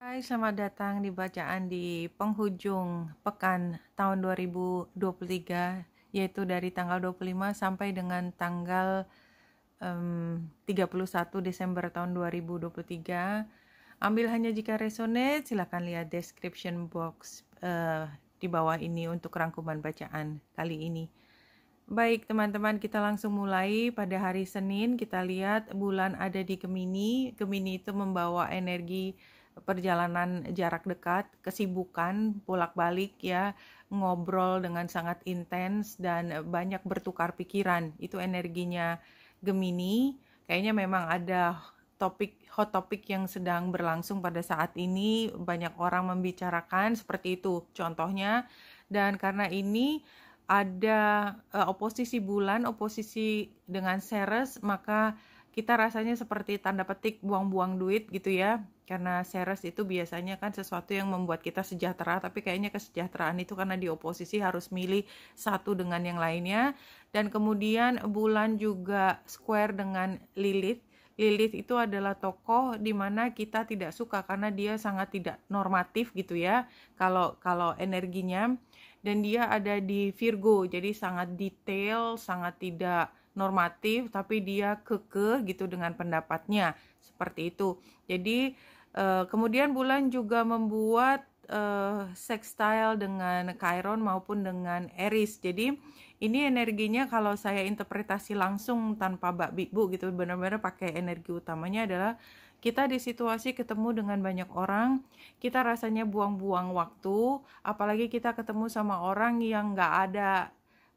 Hai, selamat datang di bacaan di penghujung pekan tahun 2023, yaitu dari tanggal 25 sampai dengan tanggal 31 Desember tahun 2023. Ambil hanya jika resonate, silakan lihat description box di bawah ini untuk rangkuman bacaan kali ini. Baik teman-teman, kita langsung mulai. Pada hari Senin kita lihat bulan ada di Gemini. Gemini itu membawa energi perjalanan jarak dekat, kesibukan, bolak-balik ya, ngobrol dengan sangat intens dan banyak bertukar pikiran. Itu energinya Gemini. Kayaknya memang ada hot topic yang sedang berlangsung pada saat ini, banyak orang membicarakan seperti itu contohnya. Dan karena ini ada oposisi bulan, oposisi dengan Ceres, maka kita rasanya seperti tanda petik buang-buang duit gitu ya. Karena Ceres itu biasanya kan sesuatu yang membuat kita sejahtera, tapi kayaknya kesejahteraan itu karena di oposisi harus milih satu dengan yang lainnya. Dan kemudian bulan juga square dengan Lilith. Lilith itu adalah tokoh di mana kita tidak suka karena dia sangat tidak normatif gitu ya. Kalau energinya, dan dia ada di Virgo, jadi sangat detail, sangat tidak normatif, tapi dia kekeh gitu dengan pendapatnya, seperti itu. Jadi kemudian bulan juga membuat sextile dengan Chiron maupun dengan Aries. Jadi ini energinya kalau saya interpretasi langsung tanpa bak-bibu gitu, benar-benar pakai energi utamanya adalah kita di situasi ketemu dengan banyak orang, kita rasanya buang-buang waktu, apalagi kita ketemu sama orang yang nggak ada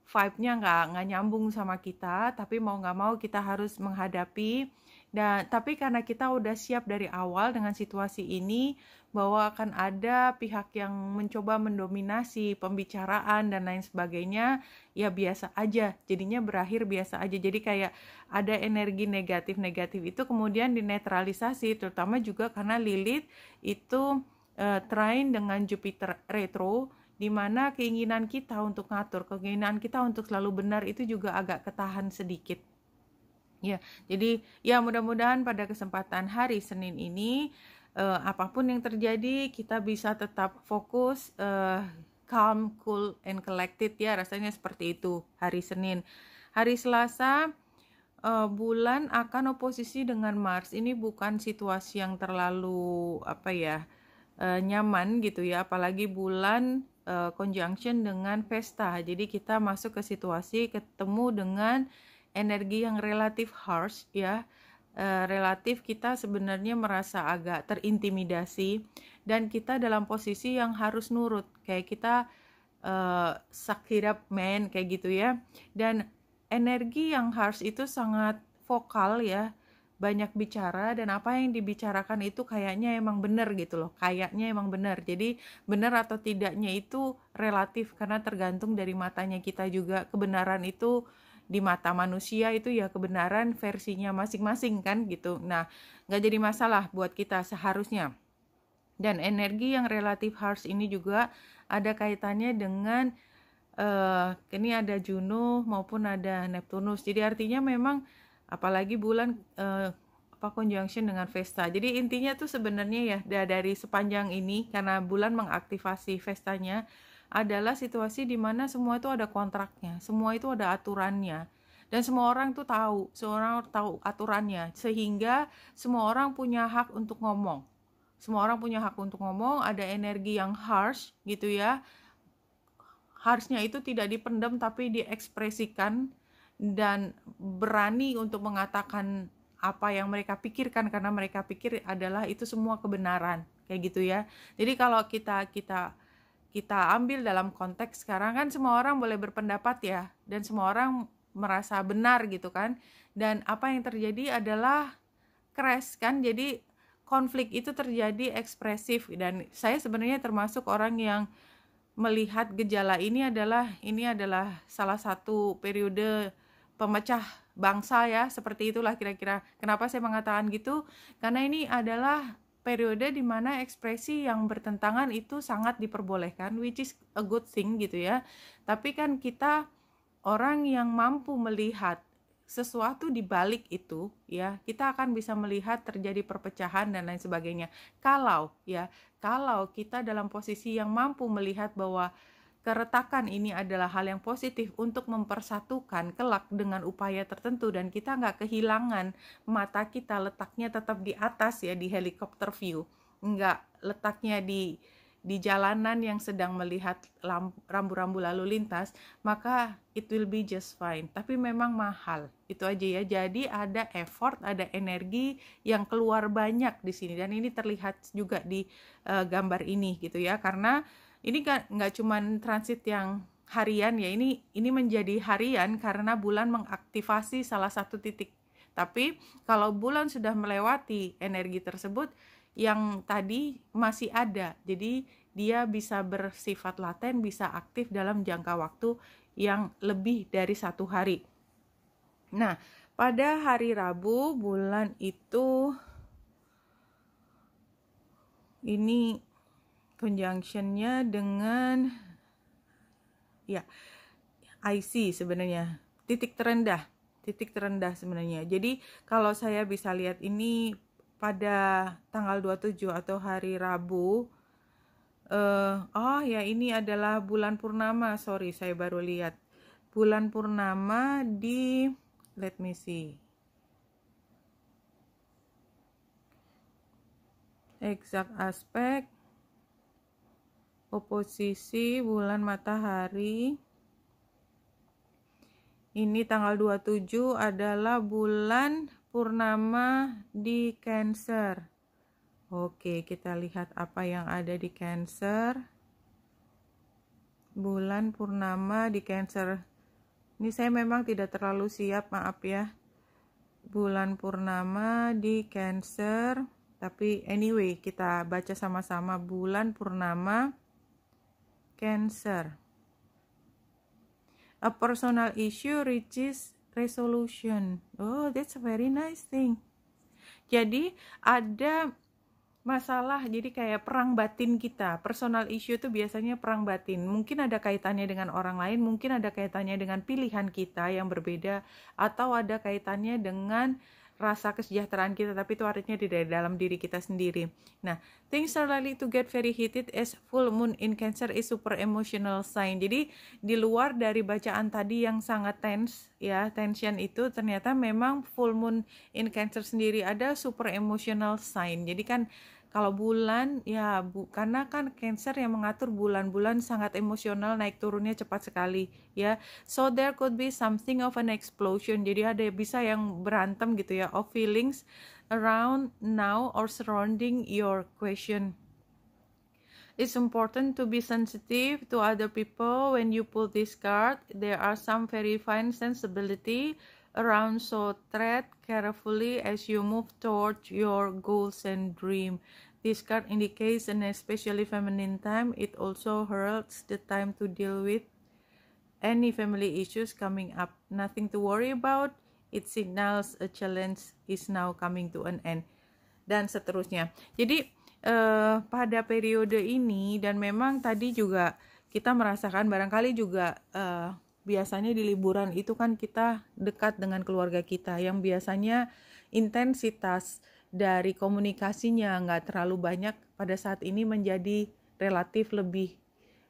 vibe-nya, nggak nyambung sama kita, tapi mau nggak mau kita harus menghadapi. Dan tapi karena kita udah siap dari awal dengan situasi ini, bahwa akan ada pihak yang mencoba mendominasi pembicaraan dan lain sebagainya, ya biasa aja, jadinya berakhir biasa aja. Jadi kayak ada energi negatif-negatif itu kemudian dinetralisasi, terutama juga karena Lilith itu trine dengan Jupiter retro, di mana keinginan kita untuk ngatur, keinginan kita untuk selalu benar itu juga agak ketahan sedikit. Ya, jadi ya mudah-mudahan pada kesempatan hari Senin ini apapun yang terjadi kita bisa tetap fokus, calm, cool, and collected ya, rasanya seperti itu hari Senin. Hari Selasa bulan akan oposisi dengan Mars. Ini bukan situasi yang terlalu nyaman gitu ya, apalagi bulan conjunction dengan Vesta. Jadi kita masuk ke situasi ketemu dengan energi yang relatif harsh ya, relatif kita sebenarnya merasa agak terintimidasi dan kita dalam posisi yang harus nurut, kayak kita suck it up man, kayak gitu ya. Dan energi yang harsh itu sangat vokal ya, banyak bicara, dan apa yang dibicarakan itu kayaknya emang benar gitu loh, kayaknya emang benar. Jadi benar atau tidaknya itu relatif karena tergantung dari matanya kita juga. Kebenaran itu di mata manusia itu ya kebenaran versinya masing-masing kan gitu. Nah, nggak jadi masalah buat kita seharusnya. Dan energi yang relatif harsh ini juga ada kaitannya dengan ini ada Juno maupun ada Neptunus. Jadi artinya memang apalagi bulan conjunction dengan Vesta. Jadi intinya tuh sebenarnya ya dari sepanjang ini, karena bulan mengaktifasi Vestanya, adalah situasi di mana semua itu ada kontraknya, semua itu ada aturannya, dan semua orang tuh tahu, semua orang tahu aturannya, sehingga semua orang punya hak untuk ngomong. Semua orang punya hak untuk ngomong. Ada energi yang harsh gitu ya. Harshnya itu tidak dipendam tapi diekspresikan dan berani untuk mengatakan apa yang mereka pikirkan, karena mereka pikir adalah itu semua kebenaran, kayak gitu ya. Jadi kalau kita ambil dalam konteks sekarang kan semua orang boleh berpendapat ya, dan semua orang merasa benar gitu kan. Dan apa yang terjadi adalah crash kan, jadi konflik itu terjadi ekspresif. Dan saya sebenarnya termasuk orang yang melihat gejala ini adalah salah satu periode pemecah bangsa ya, seperti itulah kira-kira. Kenapa saya mengatakan gitu? Karena ini adalah periode di mana ekspresi yang bertentangan itu sangat diperbolehkan, which is a good thing gitu ya. Tapi kan kita orang yang mampu melihat sesuatu di balik itu, ya, kita akan bisa melihat terjadi perpecahan dan lain sebagainya. Kalau kita dalam posisi yang mampu melihat bahwa keretakan ini adalah hal yang positif untuk mempersatukan kelak dengan upaya tertentu, dan kita nggak kehilangan mata kita letaknya tetap di atas, ya, di helikopter view, nggak letaknya di jalanan yang sedang melihat rambu-rambu lalu lintas, maka it will be just fine. Tapi memang mahal, itu aja ya. Jadi ada effort, ada energi yang keluar banyak di sini, dan ini terlihat juga di gambar ini gitu ya. Karena ini kan nggak cuman transit yang harian ya, ini menjadi harian karena bulan mengaktifasi salah satu titik. Tapi kalau bulan sudah melewati energi tersebut, yang tadi masih ada, jadi dia bisa bersifat laten, bisa aktif dalam jangka waktu yang lebih dari 1 hari. Nah, pada hari Rabu bulan itu ini conjunction-nya dengan ya IC sebenarnya, titik terendah sebenarnya. Jadi kalau saya bisa lihat ini pada tanggal 27 atau hari Rabu, ya ini adalah bulan purnama. Sorry, saya baru lihat bulan purnama di, let me see, exact aspek, oposisi bulan matahari. Ini tanggal 27 adalah bulan purnama di Cancer. Oke, kita lihat apa yang ada di Cancer. Bulan purnama di Cancer. Ini saya memang tidak terlalu siap, maaf ya. Bulan purnama di Cancer. Tapi anyway, kita baca sama-sama bulan purnama Cancer. A personal issue reaches resolution. Oh, that's a very nice thing. Jadi ada masalah, jadi kayak perang batin kita. Personal issue itu biasanya perang batin. Mungkin ada kaitannya dengan orang lain, mungkin ada kaitannya dengan pilihan kita yang berbeda, atau ada kaitannya dengan rasa kesejahteraan kita, tapi itu artinya di dalam diri kita sendiri. Nah, things are likely to get very heated as full moon in Cancer is super emotional sign. Jadi di luar dari bacaan tadi yang sangat tense ya, tension itu, ternyata memang full moon in Cancer sendiri ada super emotional sign. Jadi kan kalau bulan ya karena kan Cancer yang mengatur bulan sangat emosional, naik turunnya cepat sekali ya. So there could be something of an explosion. Jadi ada bisa yang berantem gitu ya, of feelings around now or surrounding your question. It's important to be sensitive to other people when you pull this card. There are some very fine sensibility around, so tread carefully as you move towards your goals and dream. This card indicates an especially feminine time. It also heralds the time to deal with any family issues coming up. Nothing to worry about. It signals a challenge is now coming to an end. Dan seterusnya. Jadi pada periode ini, dan memang tadi juga kita merasakan barangkali juga biasanya di liburan itu kan kita dekat dengan keluarga kita, yang biasanya intensitas dari komunikasinya nggak terlalu banyak, pada saat ini menjadi relatif lebih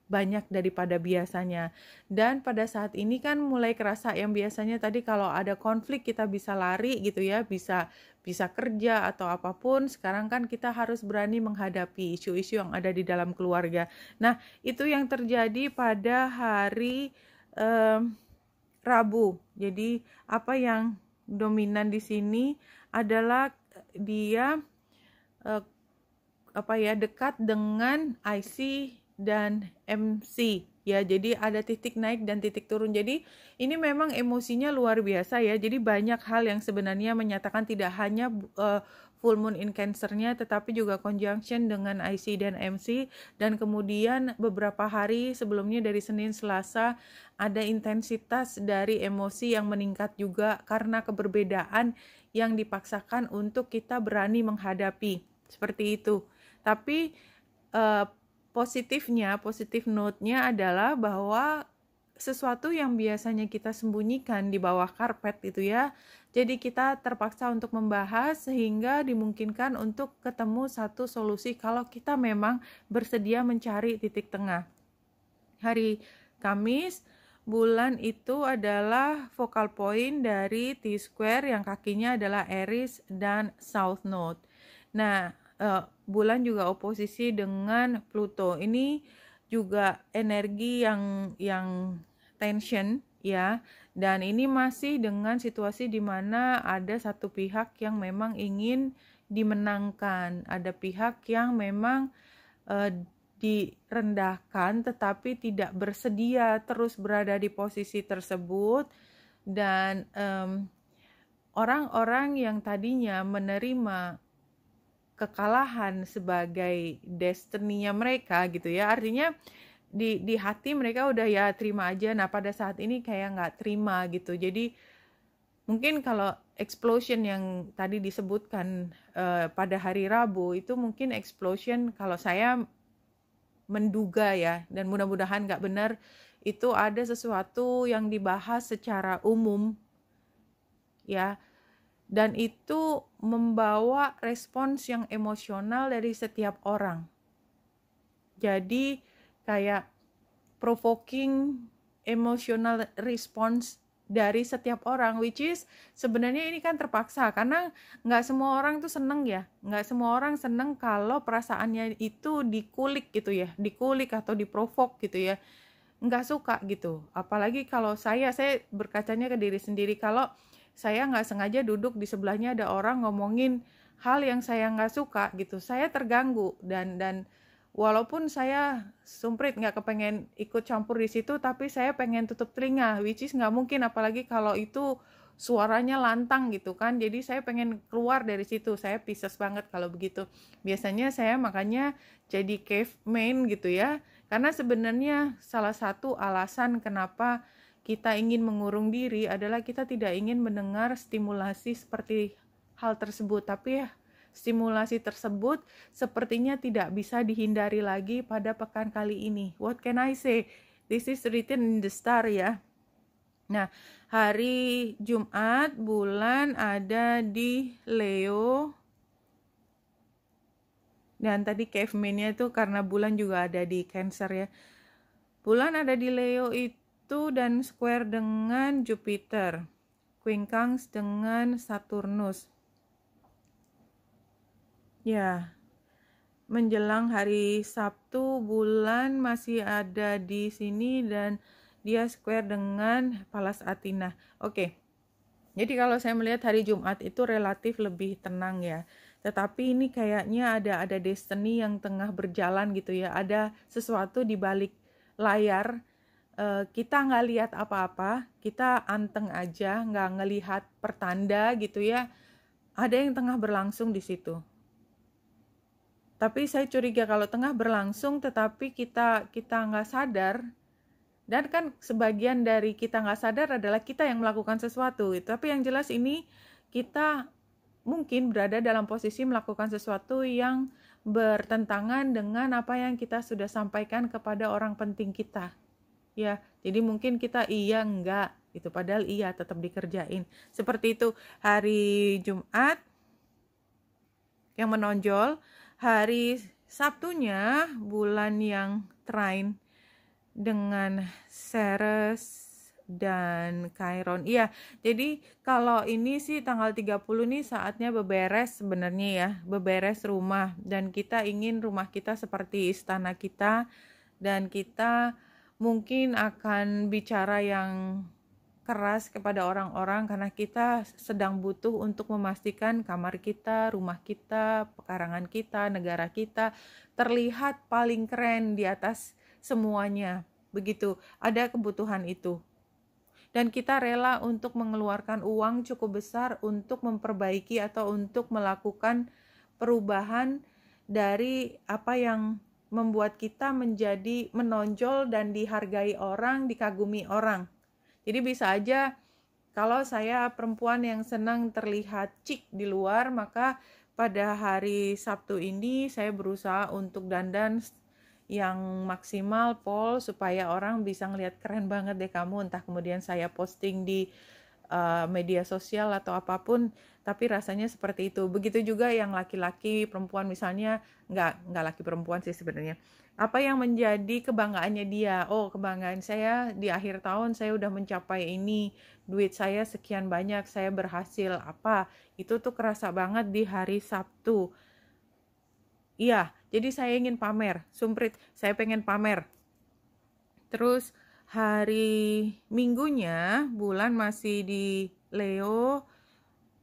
banyak daripada biasanya. Dan pada saat ini kan mulai kerasa yang biasanya tadi kalau ada konflik kita bisa lari gitu ya, bisa kerja atau apapun, sekarang kan kita harus berani menghadapi isu-isu yang ada di dalam keluarga. Nah, itu yang terjadi pada hari Rabu. Jadi apa yang dominan di sini adalah dia dekat dengan IC dan MC ya. Jadi ada titik naik dan titik turun. Jadi ini memang emosinya luar biasa ya. Jadi banyak hal yang sebenarnya menyatakan tidak hanya full moon in Cancer-nya, tetapi juga conjunction dengan IC dan MC. Dan kemudian beberapa hari sebelumnya dari Senin Selasa ada intensitas dari emosi yang meningkat juga karena keberbedaan yang dipaksakan untuk kita berani menghadapi, seperti itu. Tapi positif note-nya adalah bahwa sesuatu yang biasanya kita sembunyikan di bawah karpet itu ya. Jadi kita terpaksa untuk membahas sehingga dimungkinkan untuk ketemu satu solusi kalau kita memang bersedia mencari titik tengah. Hari Kamis, bulan itu adalah focal point dari T-square yang kakinya adalah Aries dan South Node. Nah, bulan juga oposisi dengan Pluto. Ini juga energi yang tension ya, dan ini masih dengan situasi di mana ada satu pihak yang memang ingin dimenangkan, ada pihak yang memang direndahkan tetapi tidak bersedia terus berada di posisi tersebut, dan orang-orang yang tadinya menerima kekalahan sebagai destiny-nya mereka gitu ya, artinya di hati mereka udah ya terima aja. Nah pada saat ini kayak nggak terima gitu. Jadi mungkin kalau explosion yang tadi disebutkan pada hari Rabu itu mungkin explosion, kalau saya menduga ya, dan mudah-mudahan nggak benar, itu ada sesuatu yang dibahas secara umum ya, dan itu membawa respons yang emosional dari setiap orang. Jadi kayak provoking emotional response dari setiap orang, which is sebenarnya ini kan terpaksa karena nggak semua orang tuh seneng ya, nggak semua orang seneng kalau perasaannya itu dikulik gitu ya, dikulik atau diprovok gitu ya, nggak suka gitu. Apalagi kalau saya berkacanya ke diri sendiri, kalau saya nggak sengaja duduk di sebelahnya ada orang ngomongin hal yang saya nggak suka gitu, saya terganggu, dan walaupun saya sumprit nggak kepengen ikut campur di situ, tapi saya pengen tutup telinga, which is nggak mungkin, apalagi kalau itu suaranya lantang gitu kan. Jadi saya pengen keluar dari situ, saya Pisces banget kalau begitu. Biasanya saya makanya jadi caveman gitu ya, karena sebenarnya salah satu alasan kenapa kita ingin mengurung diri adalah kita tidak ingin mendengar stimulasi seperti hal tersebut. Tapi ya, stimulasi tersebut sepertinya tidak bisa dihindari lagi pada pekan kali ini. What can I say? This is written in the star ya. Nah, hari Jumat bulan ada di Leo. Dan tadi caveman-nya itu karena bulan juga ada di Cancer ya. Bulan ada di Leo itu dan square dengan Jupiter. Quincunx dengan Saturnus. Ya, menjelang hari Sabtu bulan masih ada di sini dan dia square dengan Pallas Athena. Oke. Jadi kalau saya melihat hari Jumat itu relatif lebih tenang ya. Tetapi ini kayaknya ada destiny yang tengah berjalan gitu ya. Ada sesuatu di balik layar. Kita nggak lihat apa-apa, kita anteng aja, nggak ngelihat pertanda gitu ya. Ada yang tengah berlangsung di situ. Tapi saya curiga kalau tengah berlangsung tetapi kita nggak sadar, dan kan sebagian dari kita nggak sadar adalah kita yang melakukan sesuatu. Tapi yang jelas ini kita mungkin berada dalam posisi melakukan sesuatu yang bertentangan dengan apa yang kita sudah sampaikan kepada orang penting kita. Ya, jadi mungkin kita iya enggak gitu, padahal iya tetap dikerjain. Seperti itu hari Jumat yang menonjol. Hari Sabtunya bulan yang trine dengan Ceres dan Chiron. Iya, jadi kalau ini sih tanggal 30 nih saatnya beberes sebenarnya ya, beberes rumah, dan kita ingin rumah kita seperti istana kita, dan kita mungkin akan bicara yang keras kepada orang-orang karena kita sedang butuh untuk memastikan kamar kita, rumah kita, pekarangan kita, negara kita terlihat paling keren di atas semuanya. Begitu, ada kebutuhan itu. Dan kita rela untuk mengeluarkan uang cukup besar untuk memperbaiki atau untuk melakukan perubahan dari apa yang membuat kita menjadi menonjol dan dihargai orang, dikagumi orang. Jadi bisa aja kalau saya perempuan yang senang terlihat chic di luar, maka pada hari Sabtu ini saya berusaha untuk dandan yang maksimal Paul, supaya orang bisa ngelihat keren banget deh kamu, entah kemudian saya posting di media sosial atau apapun, tapi rasanya seperti itu. Begitu juga yang laki-laki, perempuan misalnya, nggak laki perempuan sih sebenarnya. Apa yang menjadi kebanggaannya dia? Oh, kebanggaan saya di akhir tahun saya udah mencapai ini, duit saya sekian banyak, saya berhasil apa? Itu tuh kerasa banget di hari Sabtu. Iya, jadi saya ingin pamer, sumprit, saya pengen pamer. Terus hari Minggunya, bulan masih di Leo,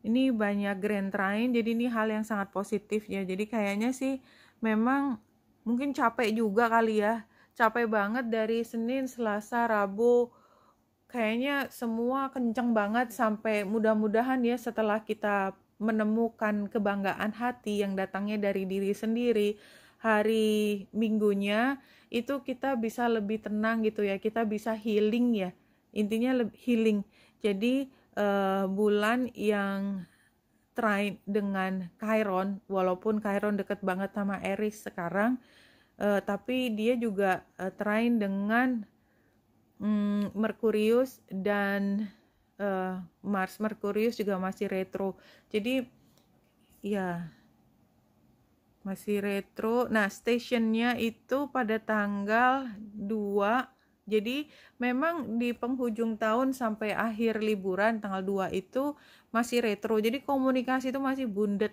ini banyak grand trine, jadi ini hal yang sangat positif ya. Jadi kayaknya sih memang mungkin capek juga kali ya, capek banget dari Senin, Selasa, Rabu, kayaknya semua kenceng banget, sampai mudah-mudahan ya setelah kita menemukan kebanggaan hati yang datangnya dari diri sendiri, hari Minggunya itu kita bisa lebih tenang gitu ya, kita bisa healing ya, intinya healing. Jadi bulan yang trine dengan Chiron, walaupun Chiron deket banget sama Aries sekarang, tapi dia juga trine dengan Merkurius dan Mars. Merkurius juga masih retro, jadi ya masih retro. Nah, stationnya itu pada tanggal 2. Jadi memang di penghujung tahun sampai akhir liburan tanggal 2 itu masih retro. Jadi komunikasi itu masih bundet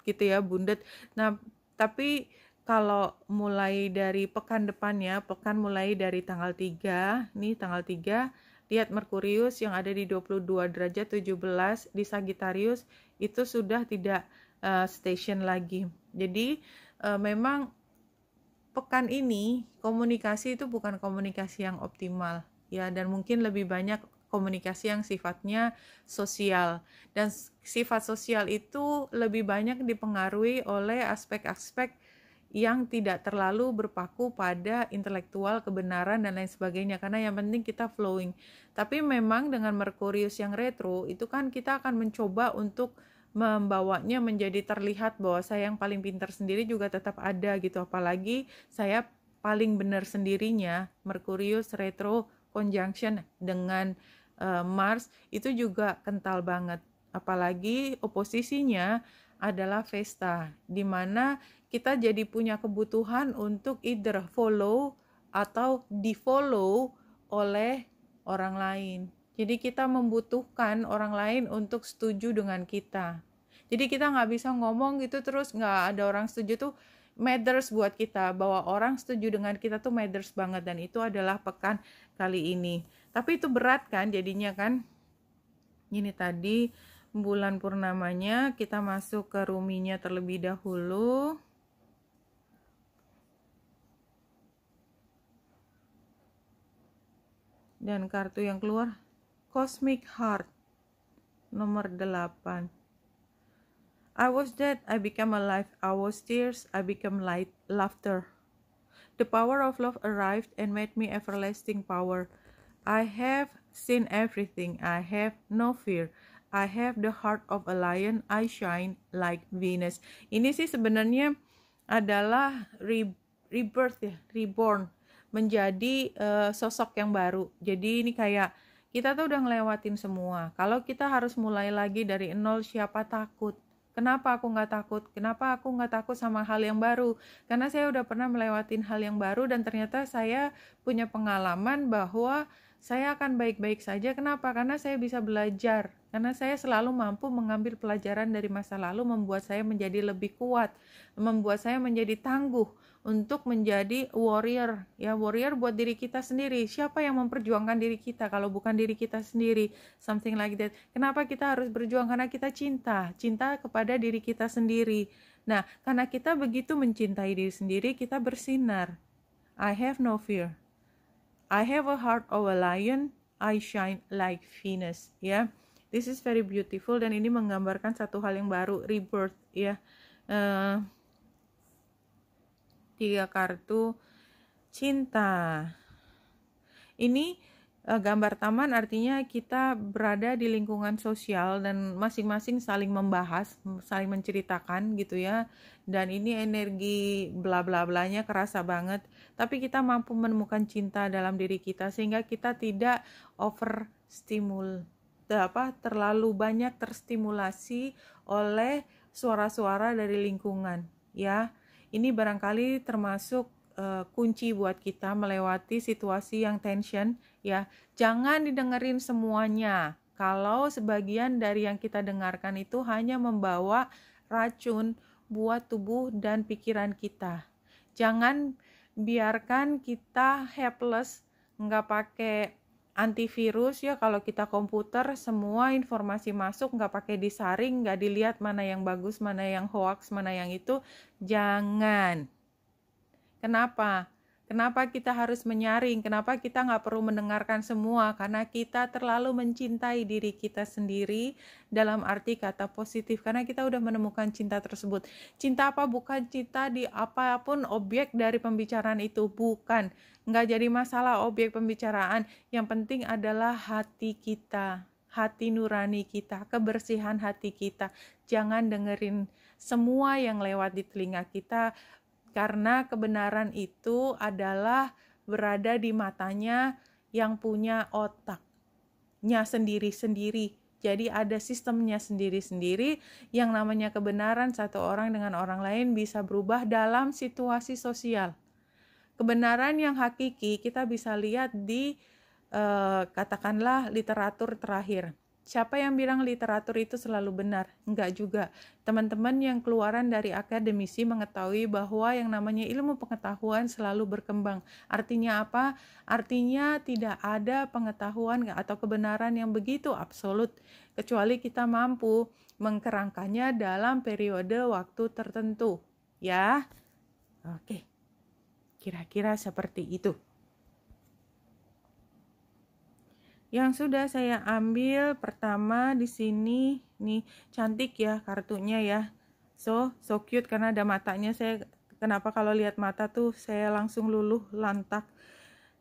gitu ya, bundet. Nah, tapi kalau mulai dari pekan depannya, pekan mulai dari tanggal 3, nih tanggal 3, lihat Merkurius yang ada di 22 derajat 17 di Sagittarius itu sudah tidak station lagi. Jadi memang pekan ini komunikasi itu bukan komunikasi yang optimal ya, dan mungkin lebih banyak komunikasi yang sifatnya sosial, dan sifat sosial itu lebih banyak dipengaruhi oleh aspek-aspek yang tidak terlalu berpaku pada intelektual, kebenaran dan lain sebagainya, karena yang penting kita flowing. Tapi memang dengan Merkurius yang retro itu kan kita akan mencoba untuk membawanya menjadi terlihat bahwa saya yang paling pintar sendiri juga tetap ada gitu, apalagi saya paling benar sendirinya. Merkurius retro conjunction dengan Mars itu juga kental banget, apalagi oposisinya adalah Vesta, di mana kita jadi punya kebutuhan untuk either follow atau di-follow oleh orang lain. Jadi kita membutuhkan orang lain untuk setuju dengan kita. Jadi kita nggak bisa ngomong gitu terus nggak ada orang setuju, tuh matters buat kita. Bahwa orang setuju dengan kita tuh matters banget, dan itu adalah pekan kali ini. Tapi itu berat kan jadinya kan. Ini tadi bulan purnamanya, kita masuk ke ruminya terlebih dahulu. Dan kartu yang keluar Cosmic Heart nomor 8. I was dead, I became alive. I was tears, I became light, laughter. The power of love arrived and made me everlasting power. I have seen everything, I have no fear. I have the heart of a lion, I shine like Venus. Ini sih sebenarnya adalah rebirth ya, reborn, menjadi sosok yang baru. Jadi ini kayak kita tuh udah ngelewatin semua. Kalau kita harus mulai lagi dari nol, siapa takut? Kenapa aku nggak takut? Kenapa aku nggak takut sama hal yang baru? Karena saya udah pernah melewatin hal yang baru, dan ternyata saya punya pengalaman bahwa saya akan baik-baik saja. Kenapa? Karena saya bisa belajar. Karena saya selalu mampu mengambil pelajaran dari masa lalu, membuat saya menjadi lebih kuat, membuat saya menjadi tangguh untuk menjadi warrior. Ya, warrior buat diri kita sendiri. Siapa yang memperjuangkan diri kita kalau bukan diri kita sendiri? Something like that. Kenapa kita harus berjuang? Karena kita cinta kepada diri kita sendiri. Nah, karena kita begitu mencintai diri sendiri, kita bersinar. I have no fear. I have a heart of a lion. I shine like Venus. Ya, this is very beautiful, dan ini menggambarkan satu hal yang baru, rebirth. Ya, 3 kartu cinta. Ini Gambar taman artinya kita berada di lingkungan sosial dan masing-masing saling membahas, saling menceritakan gitu ya. Dan ini energi bla bla blanya kerasa banget, tapi kita mampu menemukan cinta dalam diri kita sehingga kita tidak terlalu banyak terstimulasi oleh suara-suara dari lingkungan ya. Ini barangkali termasuk kunci buat kita melewati situasi yang tension ya. Jangan didengerin semuanya. Kalau sebagian dari yang kita dengarkan itu hanya membawa racun buat tubuh dan pikiran kita. Jangan biarkan kita helpless, nggak pakai antivirus ya. Kalau kita komputer, semua informasi masuk, nggak pakai disaring, nggak dilihat mana yang bagus, mana yang hoax, mana yang itu. Jangan. Kenapa? Kenapa kita harus menyaring? Kenapa kita nggak perlu mendengarkan semua? Karena kita terlalu mencintai diri kita sendiri dalam arti kata positif. Karena kita udah menemukan cinta tersebut. Cinta apa? Bukan cinta di apapun objek dari pembicaraan itu. Bukan. Nggak jadi masalah objek pembicaraan. Yang penting adalah hati kita. Hati nurani kita. Kebersihan hati kita. Jangan dengerin semua yang lewat di telinga kita. Karena kebenaran itu adalah berada di matanya yang punya otaknya sendiri-sendiri. Jadi ada sistemnya sendiri-sendiri. Yang namanya kebenaran satu orang dengan orang lain bisa berubah dalam situasi sosial. Kebenaran yang hakiki kita bisa lihat di katakanlah literatur terakhir. Siapa yang bilang literatur itu selalu benar? Enggak juga. Teman-teman yang keluaran dari akademisi mengetahui bahwa yang namanya ilmu pengetahuan selalu berkembang. Artinya apa? Artinya tidak ada pengetahuan atau kebenaran yang begitu absolut, kecuali kita mampu mengkerangkanya dalam periode waktu tertentu. Ya, oke. Kira-kira seperti itu. Yang sudah saya ambil pertama di sini nih, cantik ya kartunya ya. So cute karena ada matanya. Kenapa kalau lihat mata tuh saya langsung luluh lantak.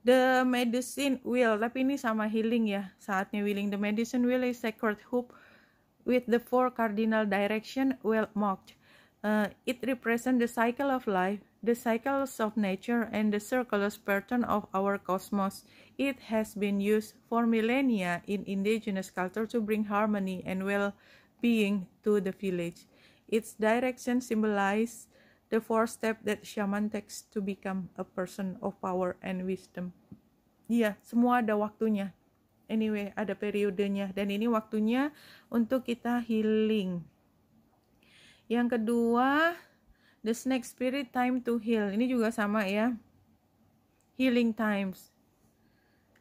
The medicine wheel, tapi ini sama healing ya. Saatnya healing. The medicine wheel is sacred hoop with the 4 cardinal direction well marked. It represents the cycle of life, the cycles of nature, and the circular pattern of our cosmos. It has been used for millennia in indigenous culture to bring harmony and well-being to the village. Its direction symbolizes the 4 steps that shaman takes to become a person of power and wisdom. Iya, semua ada waktunya. Anyway, ada periodenya. Dan ini waktunya untuk kita healing. Yang kedua, the snake spirit time to heal. Ini juga sama ya. Healing times.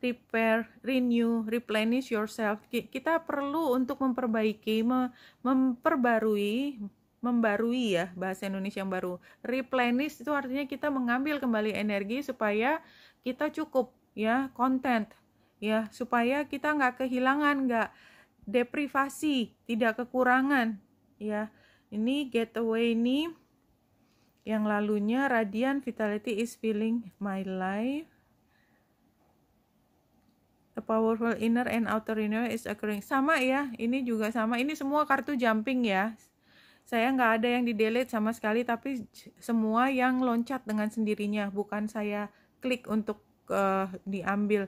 Repair, renew, replenish yourself. Kita perlu untuk memperbaiki, membarui ya, bahasa Indonesia yang baru. Replenish itu artinya kita mengambil kembali energi supaya kita cukup ya, content ya, supaya kita nggak kehilangan, nggak deprivasi, tidak kekurangan ya. Ini getaway ini yang lalunya radiant vitality is filling my life. A powerful inner and outer renewal is occurring. Sama ya, ini juga sama. Ini semua kartu jumping ya. Saya nggak ada yang di-delete sama sekali, tapi semua yang loncat dengan sendirinya. Bukan saya klik untuk diambil.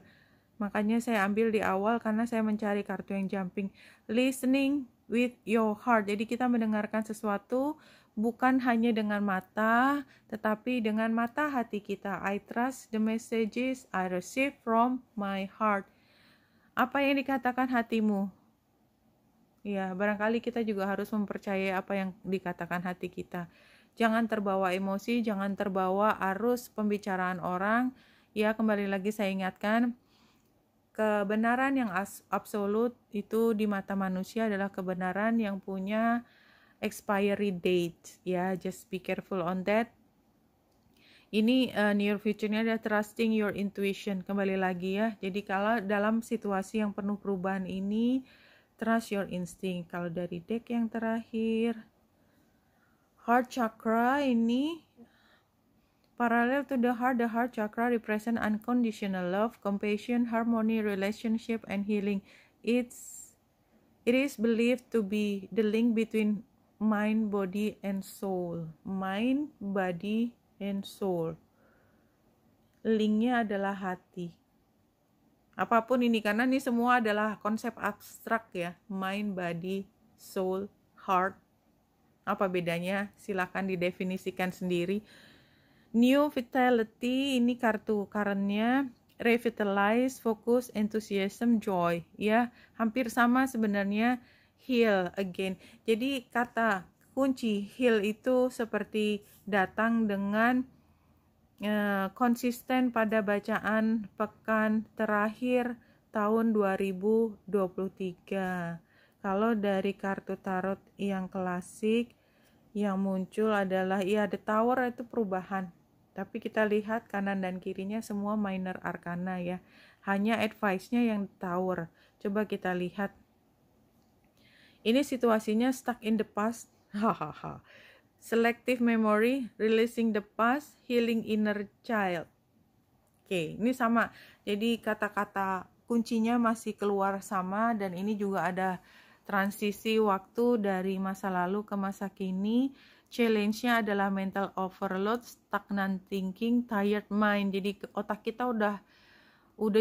Makanya saya ambil di awal karena saya mencari kartu yang jumping. Listening with your heart. Jadi kita mendengarkan sesuatu bukan hanya dengan mata, tetapi dengan mata hati kita. I trust the messages I receive from my heart. Apa yang dikatakan hatimu? Ya, barangkali kita juga harus mempercayai apa yang dikatakan hati kita. Jangan terbawa emosi, jangan terbawa arus pembicaraan orang. Ya, kembali lagi saya ingatkan, kebenaran yang absolut itu di mata manusia adalah kebenaran yang punya expiry date. Ya, just be careful on that. Ini near future-nya adalah trusting your intuition. Kembali lagi ya. Jadi kalau dalam situasi yang penuh perubahan ini, trust your instinct. Kalau dari deck yang terakhir, heart chakra ini Parallel to the heart chakra represent unconditional love, compassion, harmony, relationship, and healing. It is believed to be the link between mind, body, and soul. Mind, body, and soul. Linknya adalah hati. Apapun ini, karena ini semua adalah konsep abstrak ya. Mind, body, soul, heart. Apa bedanya? Silakan didefinisikan sendiri. New Vitality, ini kartu karunnya, revitalize, focus, enthusiasm, joy. Ya, hampir sama sebenarnya. Heal again. Jadi kata kunci heal itu seperti datang dengan konsisten pada bacaan pekan terakhir tahun 2023. Kalau dari kartu tarot yang klasik yang muncul adalah the Tower, itu perubahan. Tapi kita lihat kanan dan kirinya semua minor arcana ya. Hanya advice-nya yang Tower. Coba kita lihat. Ini situasinya stuck in the past. Hahaha. Selective memory, releasing the past, healing inner child. Oke, ini sama. Jadi kata-kata kuncinya masih keluar sama, dan ini juga ada transisi waktu dari masa lalu ke masa kini. Challenge-nya adalah mental overload, stagnant thinking, tired mind. Jadi otak kita udah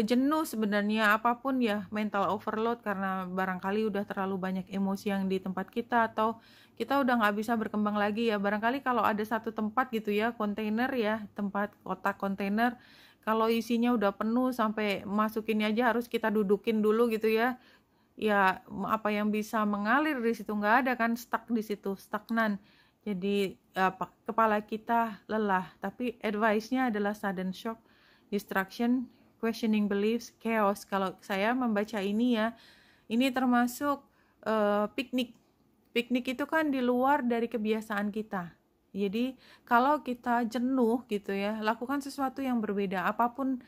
jenuh sebenarnya, apapun ya, mental overload, karena barangkali udah terlalu banyak emosi yang di tempat kita, atau kita udah nggak bisa berkembang lagi ya. Barangkali kalau ada satu tempat gitu ya, kontainer ya, tempat kotak kontainer, kalau isinya udah penuh sampai masukin aja harus kita dudukin dulu gitu ya. Ya apa yang bisa mengalir di situ nggak ada kan, stuck di situ, stagnan. Jadi kepala kita lelah. Tapi advice-nya adalah sudden shock, distraction, questioning beliefs, chaos. Kalau saya membaca ini ya, ini termasuk piknik. Piknik itu kan di luar dari kebiasaan kita. Jadi kalau kita jenuh gitu ya, lakukan sesuatu yang berbeda, apapun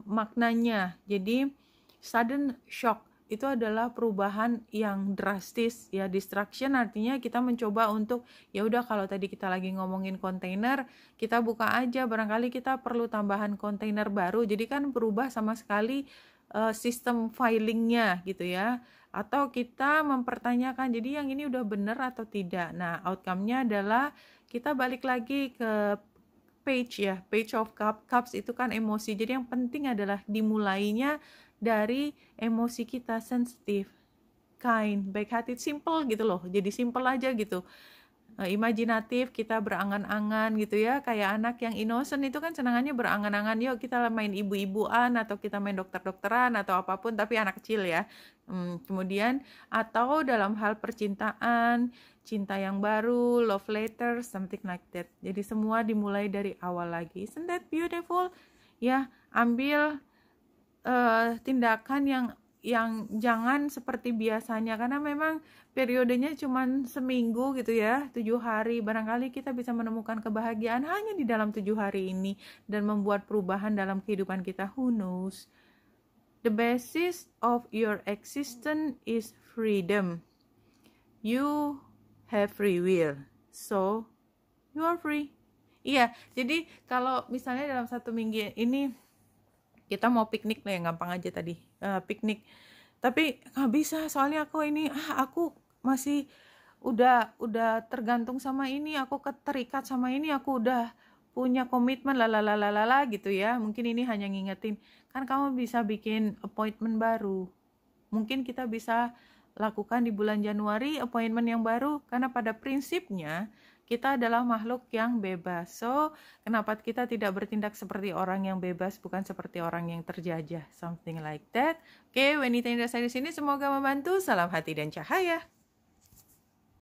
maknanya. Jadi sudden shock itu adalah perubahan yang drastis ya. Distraction artinya kita mencoba untuk ya udah, kalau tadi kita lagi ngomongin kontainer, kita buka aja, barangkali kita perlu tambahan kontainer baru, jadi kan berubah sama sekali sistem filingnya gitu ya. Atau kita mempertanyakan, jadi yang ini udah bener atau tidak. Nah, outcome-nya adalah kita balik lagi ke page ya, page of cups itu kan emosi. Jadi yang penting adalah dimulainya dari emosi kita, sensitif, kind, baik hati, simple gitu loh. Jadi simple aja gitu. Imajinatif, kita berangan-angan gitu ya, kayak anak yang innocent itu kan senangannya berangan-angan, yuk kita main ibu-ibuan atau kita main dokter-dokteran atau apapun, tapi anak kecil ya. Kemudian atau dalam hal percintaan, cinta yang baru, love letter, something like that. Jadi semua dimulai dari awal lagi. Isn't that beautiful? Ya, ambil tindakan yang jangan seperti biasanya, karena memang periodenya cuma seminggu gitu ya, 7 hari. Barangkali kita bisa menemukan kebahagiaan hanya di dalam 7 hari ini dan membuat perubahan dalam kehidupan kita. Who knows? The basis of your existence is freedom. You have free will, so you are free. Iya, jadi kalau misalnya dalam 1 minggu ini kita mau piknik lah, yang gampang aja tadi, piknik. Tapi nggak bisa, soalnya aku masih udah tergantung sama ini, aku terikat sama ini, aku udah punya komitmen lalalala gitu ya. Mungkin ini hanya ngingetin, kan kamu bisa bikin appointment baru. Mungkin kita bisa lakukan di bulan Januari appointment yang baru, karena pada prinsipnya kita adalah makhluk yang bebas. So, kenapa kita tidak bertindak seperti orang yang bebas, bukan seperti orang yang terjajah, something like that. Oke, Wanita Indah saya di sini, semoga membantu. Salam hati dan cahaya.